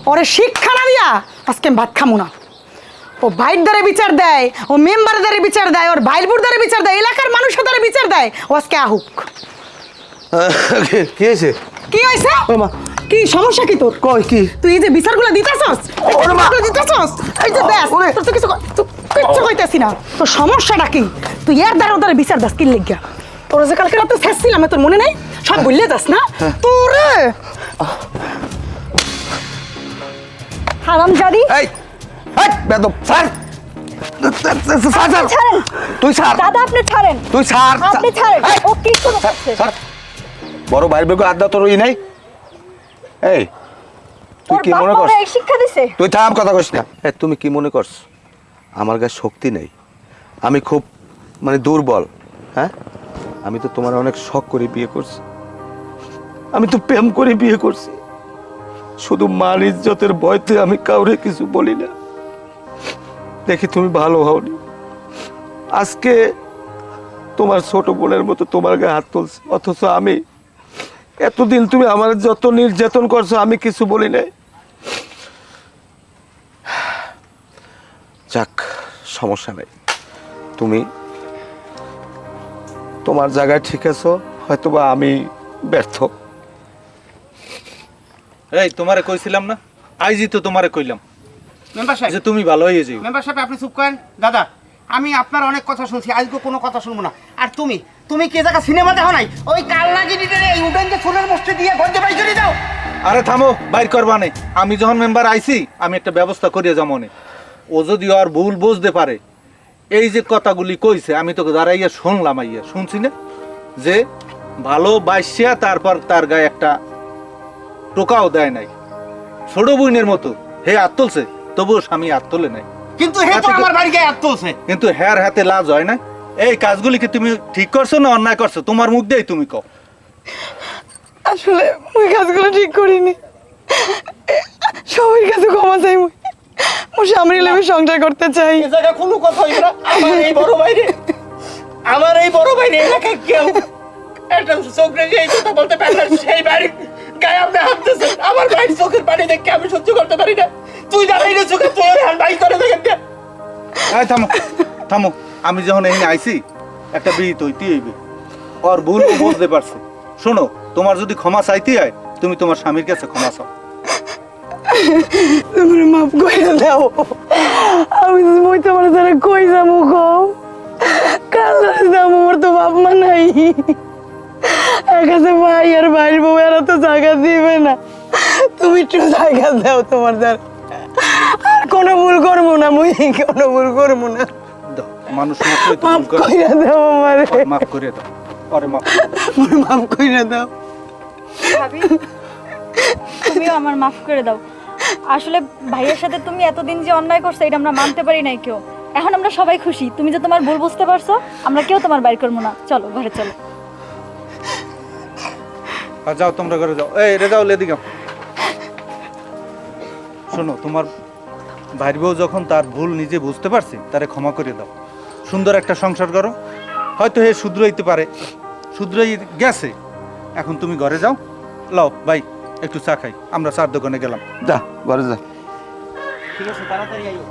ওরে শিক্ষা না দিয়া আজকে আমি ভাত খামু না। ও ভাইয়ের দ্বারে বিচার দেয়, ও মেম্বারের দ্বারে বিচার দেয়, ওর ভাইলপুর দ্বারে বিচার দেয়, এলাকার মানুষের দ্বারে বিচার দেয়। ও আজকে আহুক। কি হয়েছে? কি হয়েছে? কি সমস্যা কি তোর? কই কি? তুই এই যে বিচারগুলো দিতেছস, দিতেছস, এই যে দেখ তোর তো কিচ্ছু কইতেছি না। তোর সমস্যাটা কি? তুই এর দ্বারা ওদের বিচার দাস কি লেগা? তোর যে কালকে রাতে শেষছিলাম তোর মনে নাই? সব বললে দাস না তোরে হারামজাদি। এই এই বেদব স্যার, ছাড়েন। তুই স্যার, দাদা আপনি ছাড়েন। তুই স্যার, আপনি ছাড়েন। ও কি করছে? স্যার বড় ভাইয়ের বেগো আড্ডা তোর ই নাই। এই তুই ওর কি বাপ মনে মা করছ? এই শিক্ষা দিছে? তুই থাম, কথা কইস না। তুমি কি মনে করছ আমার গায়ে শক্তি নেই? আমি খুব মানে দুর্বল? হ্যাঁ, আমি তো তোমার অনেক শখ করে বিয়ে করছি, আমি তো প্রেম করে বিয়ে করছি। শুধু মান ইজ্জতের ভয়তে আমি কাউরে কিছু বলি না। দেখি তুমি ভালো হওনি, আজকে তোমার ছোট বোনের মতো তোমার গায়ে হাত তুলছি, অথচ আমি এতদিন তুমি আমার যত নির্যাতন করছো আমি কিছু বলি নাই। যাক, সমস্যা নাই, তুমি তোমার জায়গায় ঠিক আছো, হয়তোবা আমি ব্যর্থ। এই তোমারে কইছিলাম না, আইজি তো তোমারে কইলাম মেম্বার সাহেব, যে তুমি ভালো হয়ে যাও। মেম্বার সাহেব আপনি চুপ করেন। দাদা আমি আপনার অনেক কথা শুনছি, আজকে কোনো কথা শুনবো না। আর তুমি তুমি কে জায়গা সিনেমা দেখো নাই? ওই কালনাগিরিতে এই উডেন যে ফুলের মধ্যে দিয়ে গঞ্জে বাই করে দাও। আরে থামো, বাইর করবা নেই। আমি যখন মেম্বার আইছি আমি একটা ব্যবস্থা করিয়ে যাবো নে। ও যদি আর ভুল বুঝতে পারে, এই যে কথাগুলি কইছে আমি তোকে দাঁড়াইয়া শুনলাম, আইয়া শুনছি না যে ভালো বাইসিয়া তারপর তার গায়ে একটা টোকাও দেয় নাই, ছোট বইনের মতো হে হাত তুলছে, তবুও স্বামী হাত তোলে নাই। কিন্তু হে তো আমার বাড়ি গায়ে হাত তুলছে। কিন্তু হ্যার হাতে লাজ হয় না। এই কাজগুলি কি তুমি ঠিক করছো না অন্যায় করছো? তোমার মুখ দিয়েই তুমি কও। আসলে ওই কাজগুলো ঠিক করিনি, সবার কাছে ক্ষমা চাই। মুই স্বামীর লেবে সংসার করতে চাই। এই জায়গা কোনো কথা হইবে না। আমার এই বড় ভাইরে, আমার এই বড় ভাইরে এলাকায় কেউ একটা চোখ রেখে এই কথা বলতে পারে না। সেই বাড়ি গায়ে আপনি হাত দিয়েছেন, আমার ভাইয়ের চোখের পানি দেখে আমি সহ্য করতে পারি না। তুই দাঁড়াই রে চোখে, তুই ওর ভাই করে দেখেন না। এই থামো থামো, আমি যখন এখানে আইছি একটা বিহিত হইতে হইবে। ওর ভুল ও বুঝতে পারছে। শোনো, তোমার যদি ক্ষমা চাইতে হয় তুমি তোমার স্বামীর কাছে ক্ষমা চাও। তুমি মাফ করে দাও। আমি মই তোমার দ্বারা কই যাবো গো? কাল যাবো, আমার তো বাপ মা নাই। কাছে ভাই আর ভাইয়ের বউ এরা তো জায়গা দিবে না। তুমি একটু জায়গা দাও তোমার দ্বারা। আর কোনো ভুল করবো না, মুই কোনো ভুল করবো না। দাও, মানুষ মাত্রই তো মাফ ভুল করে। করে দাও আমারে, মাফ করে দাও। আরে মাফ। আমার মাফ করে দাও। ভাবি তুমিও আমার মাফ করে দাও। আসলে ভাইয়ের সাথে তুমি এতদিন যে অন্যায় করছো এটা আমরা মানতে পারি নাই কেউ। এখন আমরা সবাই খুশি তুমি যে তোমার ভুল বুঝতে পারছো। আমরা কেউ তোমার বাইর করবো না। চলো ঘরে চলো। আর যাও তোমরা ঘরে যাও। এই রে যাও, লেদিকে শোনো, তোমার ভাইর বউ যখন তার ভুল নিজে বুঝতে পারছে তারে ক্ষমা করে দাও। সুন্দর একটা সংসার করো। হয়তো হে শুধরাইতে পারে, শুধরাই গেছে। এখন তুমি ঘরে যাও। লাও ভাই একটু চা খাই, আমরা চার দোকানে গেলাম। যা ঘরে যা। ঠিক আছে, তাড়াতাড়ি আইও।